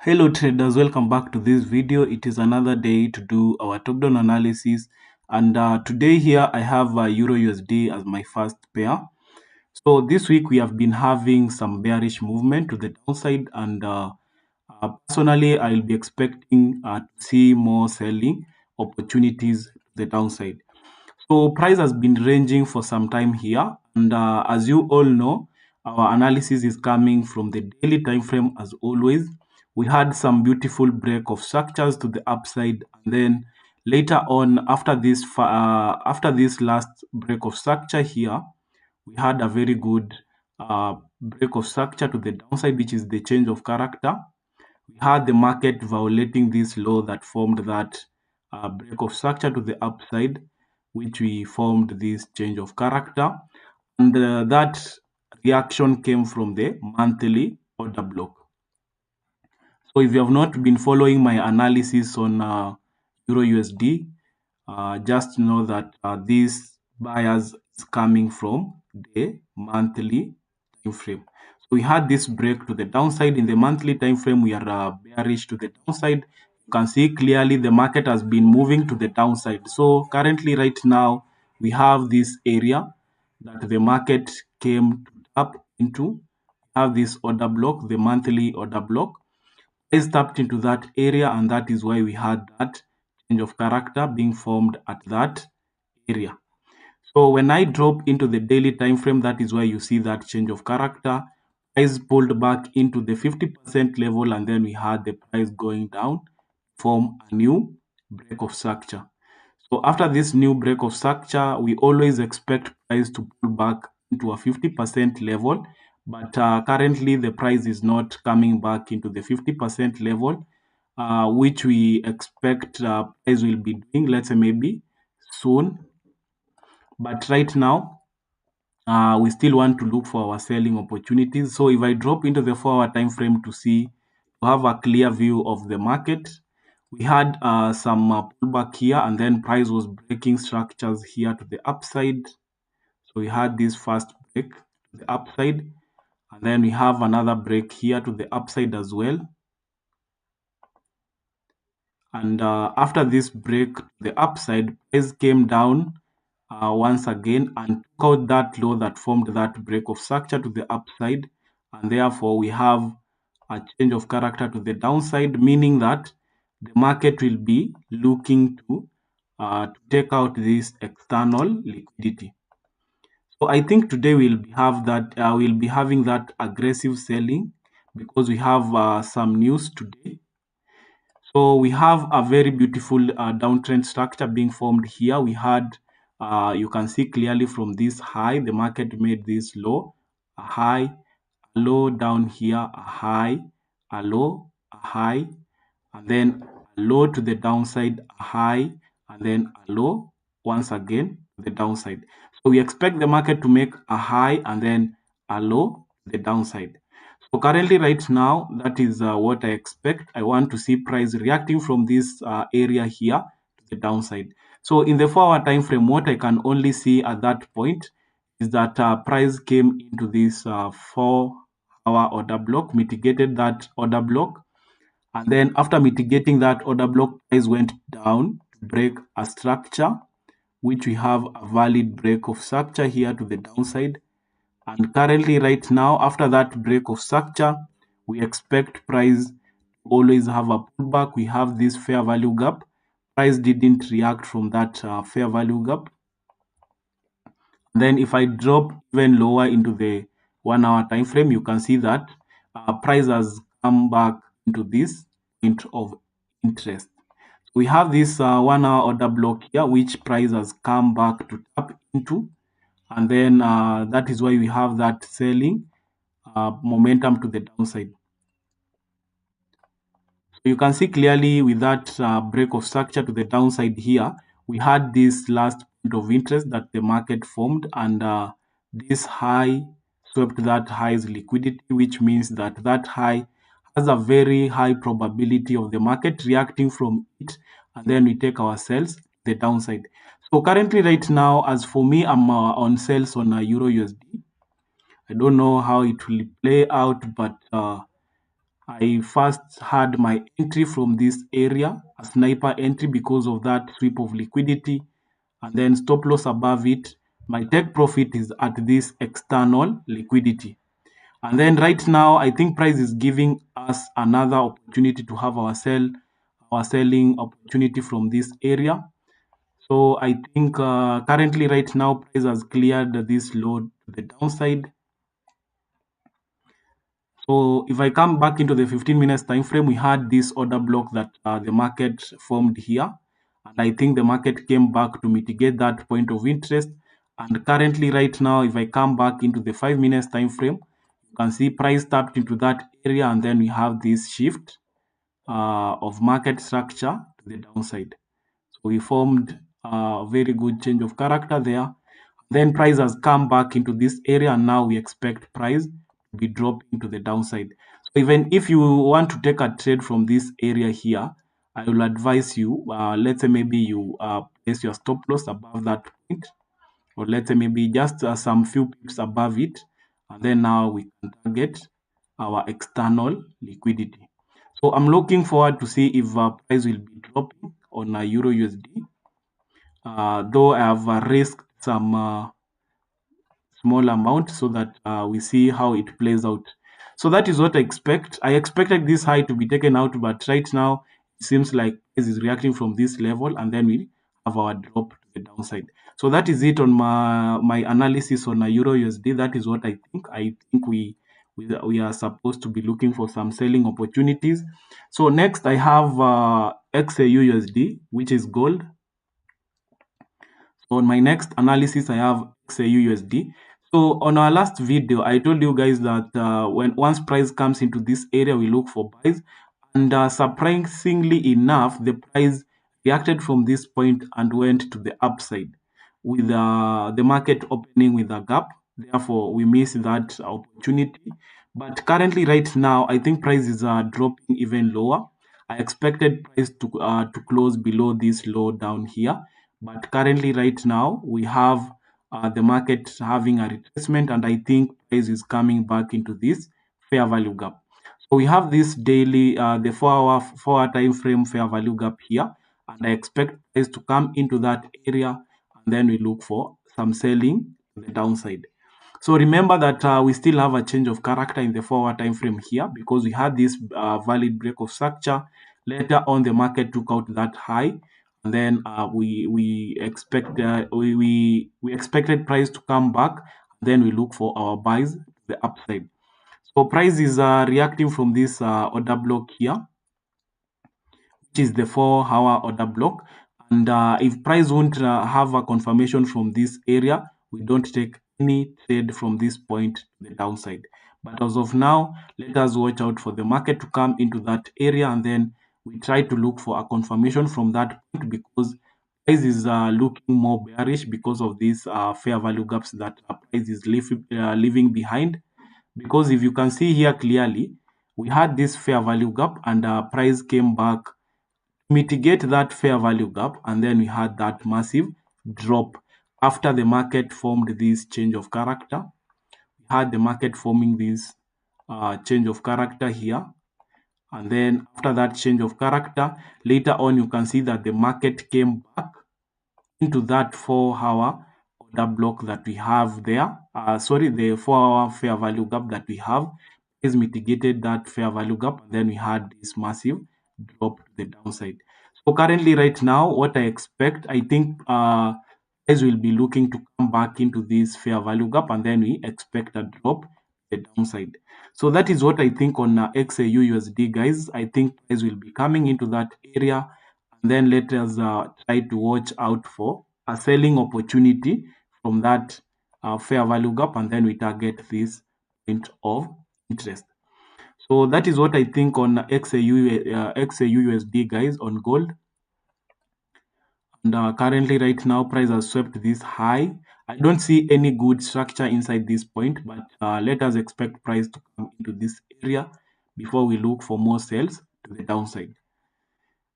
Hello traders, welcome back to this video. It is another day to do our top down analysis, and today here I have Euro USD as my first pair. So this week we have been having some bearish movement to the downside, and personally I'll be expecting to see more selling opportunities to the downside. So price has been ranging for some time here, and as you all know, our analysis is coming from the daily time frame as always. We had some beautiful break of structures to the upside, and then later on, after this last break of structure here, we had a very good break of structure to the downside, which is the change of character. We had the market violating this law that formed that break of structure to the upside, which we formed this change of character. And that reaction came from the monthly order block. So if you have not been following my analysis on Euro USD, just know that these buyers is coming from the monthly time frame. So we had this break to the downside in the monthly time frame. We are bearish to the downside. You can see clearly the market has been moving to the downside. So currently, right now, we have this area that the market came up into. Have this order block, the monthly order block. Is tapped into that area, and that is why we had that change of character being formed at that area. So when I drop into the daily time frame, that is why you see that change of character. Price pulled back into the 50% level, and then we had the price going down, form a new break of structure. So after this new break of structure, we always expect price to pull back into a 50% level, but currently the price is not coming back into the 50% level, which we expect price will be doing, let's say maybe soon. But right now, we still want to look for our selling opportunities. So if I drop into the 4-hour time frame to have a clear view of the market, we had some pullback here, and then price was breaking structures here to the upside. So we had this first break to the upside, and then we have another break here to the upside as well. And after this break to the upside, price came down once again and took out that low that formed that break of structure to the upside, and therefore we have a change of character to the downside, meaning that the market will be looking to take out this external liquidity. So I think today we'll be having that aggressive selling because we have some news today. So we have a very beautiful downtrend structure being formed here. We had, you can see clearly from this high, the market made this low, a high, a low down here, a high, a low, a high, and then a low to the downside, a high, and then a low once again to the downside. So we expect the market to make a high and then a low to the downside. So currently right now, that is what I expect. I want to see price reacting from this area here to the downside. So in the 4-hour time frame, what I can only see at that point is that price came into this 4-hour order block, mitigated that order block, and then after mitigating that order block, price went down to break a structure, which we have a valid break of structure here to the downside. And currently right now, after that break of structure, we expect price to always have a pullback. We have this fair value gap. Price didn't react from that fair value gap. Then if I drop even lower into the 1-hour time frame, you can see that price has come back into this point of interest. We have this 1-hour order block here, which price has come back to tap into, and then that is why we have that selling momentum to the downside. So you can see clearly with that break of structure to the downside here, we had this last point of interest that the market formed, and this high swept that high's liquidity, which means that that high has a very high probability of the market reacting from it, and then we take our sales the downside. So currently right now, as for me, I'm on sales on Euro USD. I don't know how it will play out, but I first had my entry from this area, a sniper entry because of that sweep of liquidity, and then stop loss above it. My take profit is at this external liquidity. And then right now, I think price is giving us another opportunity to have our selling opportunity from this area. So I think currently right now price has cleared this low to the downside. So if I come back into the 15 minutes time frame, we had this order block that the market formed here. And I think the market came back to mitigate that point of interest. And currently right now, if I come back into the 5 minutes time frame, you can see price tapped into that area, and then we have this shift of market structure to the downside. So we formed a very good change of character there. Then price has come back into this area, and now we expect price to be dropping to the downside. So even if you want to take a trade from this area here, I will advise you, let's say maybe you place your stop loss above that point, or let's say maybe just some few pips above it, and then now we can target our external liquidity. So I'm looking forward to see if price will be dropping on Euro USD. Though I have risked some small amount so that we see how it plays out. So that is what I expect. I expected this high to be taken out, but right now it seems like price is reacting from this level, and then we have our drop to the downside. So that is it on my analysis on a Euro USD. That is what I think. I think we are supposed to be looking for some selling opportunities. So next I have XAU USD, which is gold. So on my next analysis, I have XAUUSD. So on our last video, I told you guys that when once price comes into this area, we look for buys. And surprisingly enough, the price reacted from this point and went to the upside with the market opening with a gap. Therefore, we missed that opportunity. But currently, right now, I think prices are dropping even lower. I expected price to close below this low down here, but currently, right now, we have the market having a retracement, and I think price is coming back into this fair value gap. So we have this daily, the 4 hour time frame fair value gap here, and I expect price to come into that area, and then we look for some selling to the downside. So remember that we still have a change of character in the 4 hour time frame here, because we had this valid break of structure. Later on, the market took out that high, and then we expected price to come back. Then we look for our buys to the upside. So price is reacting from this order block here, which is the 4 hour order block. And if price won't have a confirmation from this area, we don't take any trade from this point to the downside. But as of now, let us watch out for the market to come into that area, and then we try to look for a confirmation from that point, because price is looking more bearish because of these fair value gaps that price is leaving behind. Because if you can see here clearly, we had this fair value gap, and price came back mitigate that fair value gap, and then we had that massive drop after the market formed this change of character. We had the market forming this change of character here, and then after that change of character, later on you can see that the market came back into that 4 hour order block that we have there. Sorry, the 4 hour fair value gap that we have is mitigated that fair value gap. And then we had this massive drop to the downside. So currently, right now, what I expect, I think price will be looking to come back into this fair value gap, and then we expect a drop to the downside. So that is what I think on XAU USD, guys. I think price will be coming into that area, and then let us try to watch out for a selling opportunity from that fair value gap, and then we target this point of interest. So that is what I think on XAU USD, guys, on gold. And currently, right now, price has swept this high. I don't see any good structure inside this point, but let us expect price to come into this area before we look for more sales to the downside.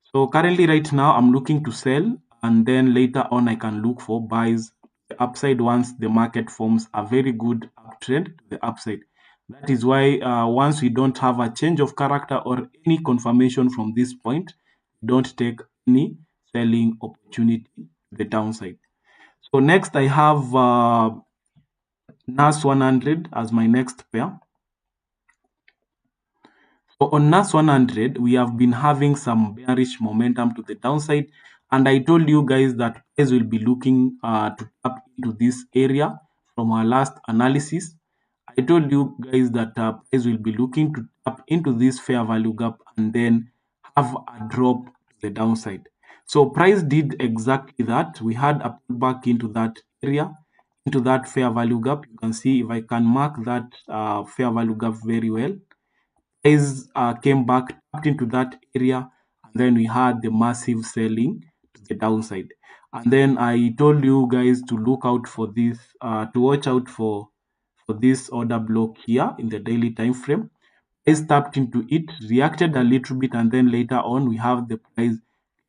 So currently, right now, I'm looking to sell, and then later on, I can look for buys the upside once the market forms a very good uptrend to the upside. That is why once we don't have a change of character or any confirmation from this point, don't take any selling opportunity to the downside. So next I have NAS 100 as my next pair. So on NAS 100, we have been having some bearish momentum to the downside, and I told you guys that price will be looking to tap into this area from our last analysis. I told you guys that price will be looking to tap into this fair value gap and then have a drop to the downside. So price did exactly that. We had a pullback into that area, into that fair value gap. You can see if I can mark that fair value gap very well, price came back, tapped into that area, and then we had the massive selling to the downside. And then I told you guys to look out for this, to watch out for this order block here in the daily time frame. Price tapped into it, reacted a little bit, and then later on we have the price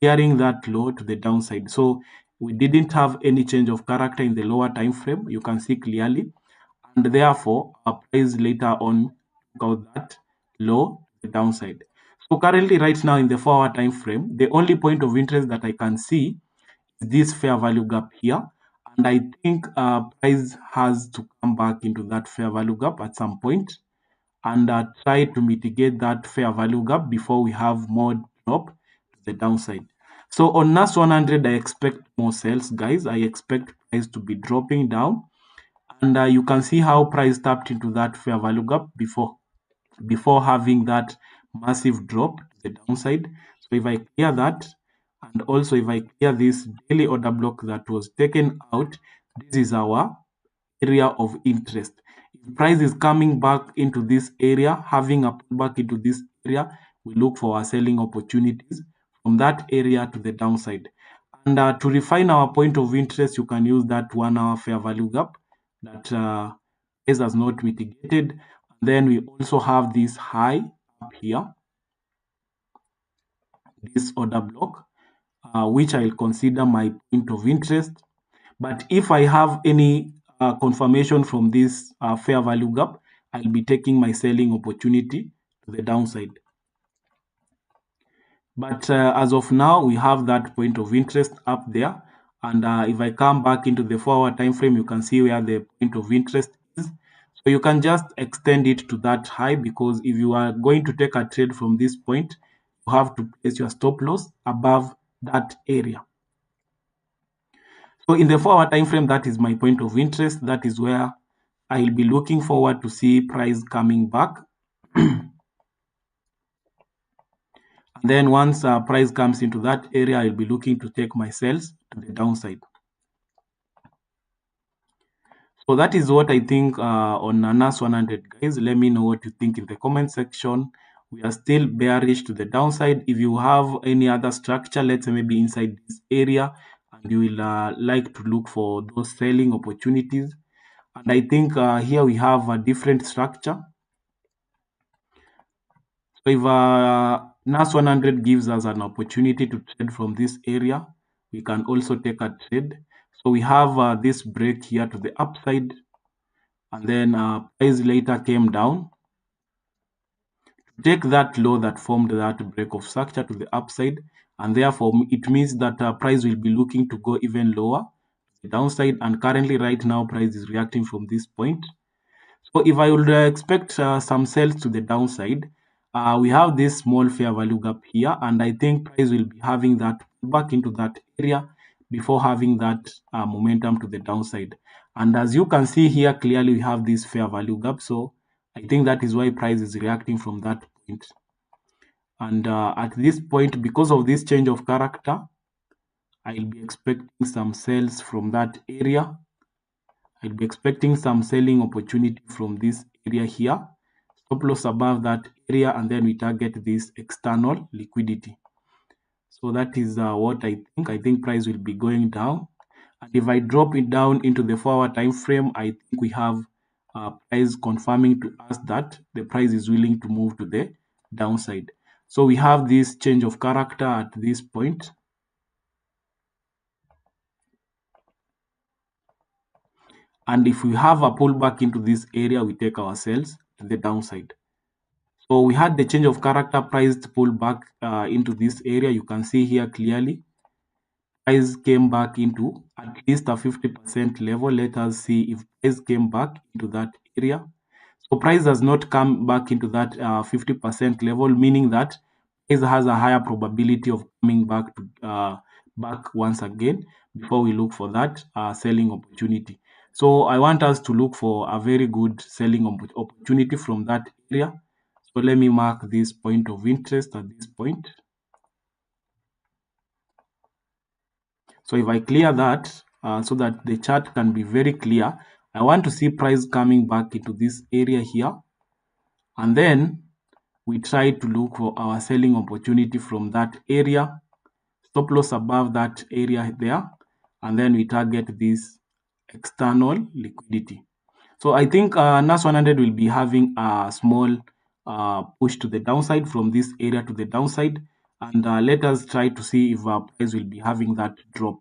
clearing that low to the downside. So we didn't have any change of character in the lower time frame. You can see clearly, and therefore our price later on got that low the downside. So currently right now in the 4 hour time frame, the only point of interest that I can see is this fair value gap here, and I think price has to come back into that fair value gap at some point and try to mitigate that fair value gap before we have more drop to the downside. So on NAS 100, I expect more sales, guys. I expect price to be dropping down, and you can see how price tapped into that fair value gap before having that massive drop to the downside. So if I clear that, and also if I clear this daily order block that was taken out, this is our area of interest. If price is coming back into this area, having a pullback into this area, we look for our selling opportunities from that area to the downside. And to refine our point of interest, you can use that 1 hour fair value gap that price has not mitigated. Then we also have this high up here, this order block, which I'll consider my point of interest. But if I have any confirmation from this fair value gap, I'll be taking my selling opportunity to the downside. But as of now, we have that point of interest up there. And if I come back into the 4 hour time frame, you can see where the point of interest is. So you can just extend it to that high, because if you are going to take a trade from this point, you have to place your stop loss above that area. So in the 4 hour time frame, that is my point of interest. That is where I'll be looking forward to see price coming back. And then once price comes into that area, I'll be looking to take my sales to the downside. So that is what I think on NAS 100, guys. Let me know what you think in the comment section. We are still bearish to the downside. If you have any other structure, let's say maybe inside this area, and you will like to look for those selling opportunities. And I think here we have a different structure. So if NAS 100 gives us an opportunity to trade from this area, we can also take a trade. So we have this break here to the upside, and then price later came down to take that low that formed that break of structure to the upside, and therefore it means that price will be looking to go even lower the downside. And currently right now price is reacting from this point. So if I would expect some sales to the downside, we have this small fair value gap here, and I think price will be having that back into that area before having that momentum to the downside. And as you can see here, clearly we have this fair value gap. So I think that is why price is reacting from that point. And at this point, because of this change of character, I'll be expecting some sales from that area. I'll be expecting some selling opportunity from this area here. Stop loss above that area, and then we target this external liquidity. So that is what I think. I think price will be going down. And if I drop it down into the 4 hour time frame, I think we have price confirming to us that the price is willing to move to the downside. So we have this change of character at this point. And if we have a pullback into this area, we take our sales to the downside. So we had the change of character, price to pull back into this area. You can see here clearly price came back into at least a 50% level. Let us see if price came back into that area. So price has not come back into that 50% level, meaning that price has a higher probability of coming back to back once again before we look for that selling opportunity. So I want us to look for a very good selling opportunity from that area. So let me mark this point of interest at this point. So if I clear that so that the chart can be very clear, I want to see price coming back into this area here. And then we try to look for our selling opportunity from that area, stop loss above that area there, and then we target this external liquidity. So I think NAS 100 will be having a small push to the downside from this area to the downside, and let us try to see if our price will be having that drop.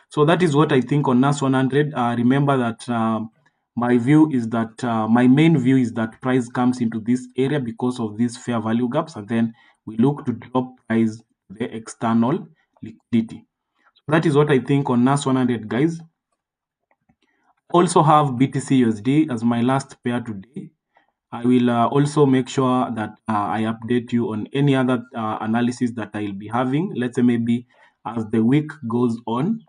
So that is what I think on NAS 100. Remember that my view is that my main view is that price comes into this area because of these fair value gaps, and then we look to drop price to the external liquidity. So that is what I think on NAS 100, guys. Also have BTC USD as my last pair today. I will also make sure that I update you on any other analysis that I'll be having. Let's say maybe as the week goes on.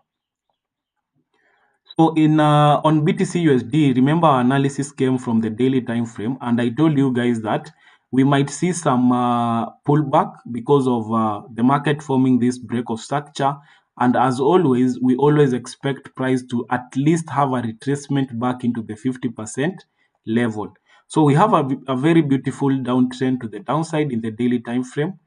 So in on BTC USD, remember our analysis came from the daily time frame, and I told you guys that we might see some pullback because of the market forming this break of structure. And as always, we always expect price to at least have a retracement back into the 50% level. So we have a very beautiful downtrend to the downside in the daily time frame.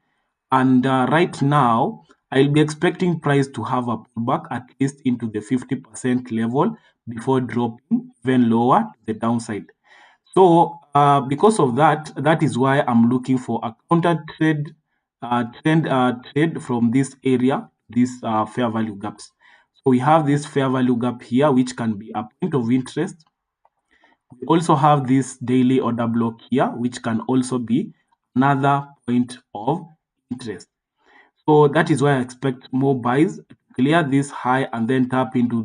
And right now, I'll be expecting price to have a pullback at least into the 50% level before dropping even lower to the downside. So because of that, that is why I'm looking for a counter trade trade from this area, these fair value gaps. So we have this fair value gap here, which can be a point of interest. We also have this daily order block here, which can also be another point of interest. So that is why I expect more buys to clear this high and then tap into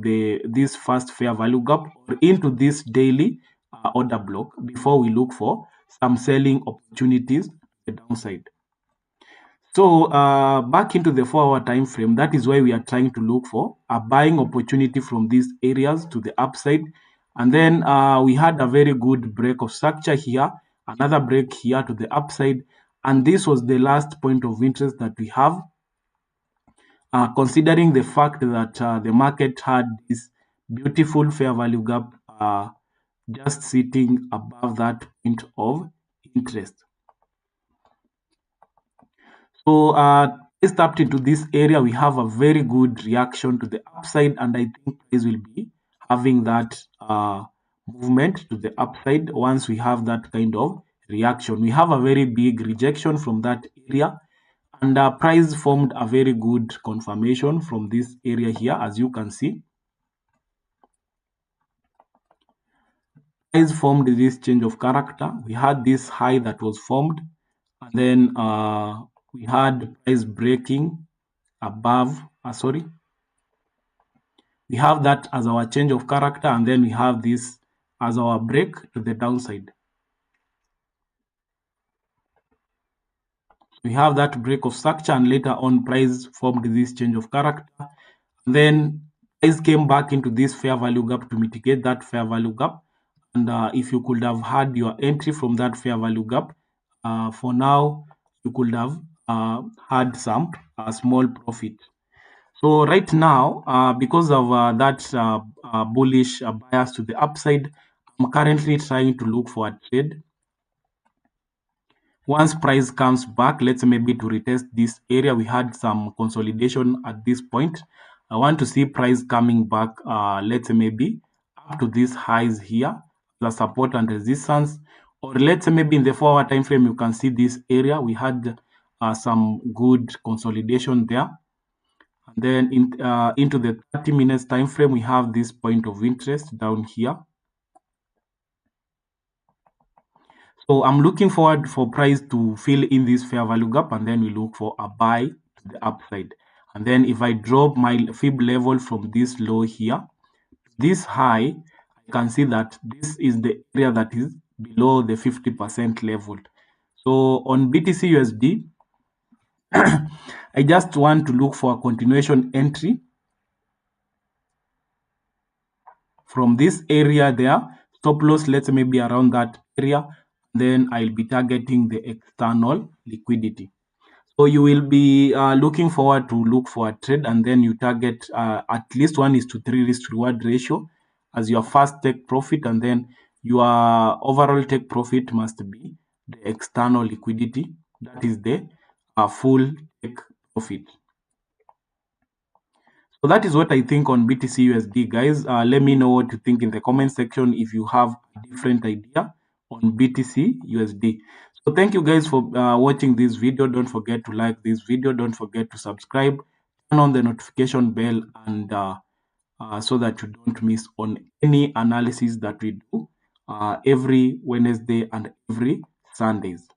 this first fair value gap or into this daily order block before we look for some selling opportunities to the downside. So back into the 4-hour time frame, that is why we are trying to look for a buying opportunity from these areas to the upside. And then we had a very good break of structure here, another break here to the upside. And this was the last point of interest that we have. Considering the fact that the market had this beautiful fair value gap just sitting above that point of interest. So price tapped into this area, we have a very good reaction to the upside, and I think price will be having that movement to the upside once we have that kind of reaction. We have a very big rejection from that area, and price formed a very good confirmation from this area here, as you can see. Price formed this change of character. We had this high that was formed, and then we had price breaking above. We have that as our change of character, and then we have this as our break to the downside. We have that break of structure, and later on price formed this change of character. And then price came back into this fair value gap to mitigate that fair value gap. And if you could have had your entry from that fair value gap, for now you could have had some small profit. So right now, because of that bullish bias to the upside, I'm currently trying to look for a trade. Once price comes back, let's say maybe to retest this area, we had some consolidation at this point. I want to see price coming back, let's say maybe up to these highs here, the support and resistance. Or let's say maybe in the 4-hour time frame, you can see this area. We had some good consolidation there. And then into the 30 minutes time frame, we have this point of interest down here. So I'm looking forward for price to fill in this fair value gap, and then we look for a buy to the upside. And then if I drop my fib level from this low here, this high, I can see that this is the area that is below the 50% level. So on BTC USD, I just want to look for a continuation entry from this area there. Stop loss, let's say maybe around that area. Then I'll be targeting the external liquidity. So you will be looking forward to look for a trade, and then you target at least 1:3 risk reward ratio as your first take profit, and then your overall take profit must be the external liquidity. That is the full take profit. So that is what I think on BTC USD, guys. Let me know what you think in the comment section if you have a different idea on BTC USD. So thank you guys for watching this video. Don't forget to like this video. Don't forget to subscribe, turn on the notification bell, and so that you don't miss on any analysis that we do every Wednesday and every Sundays.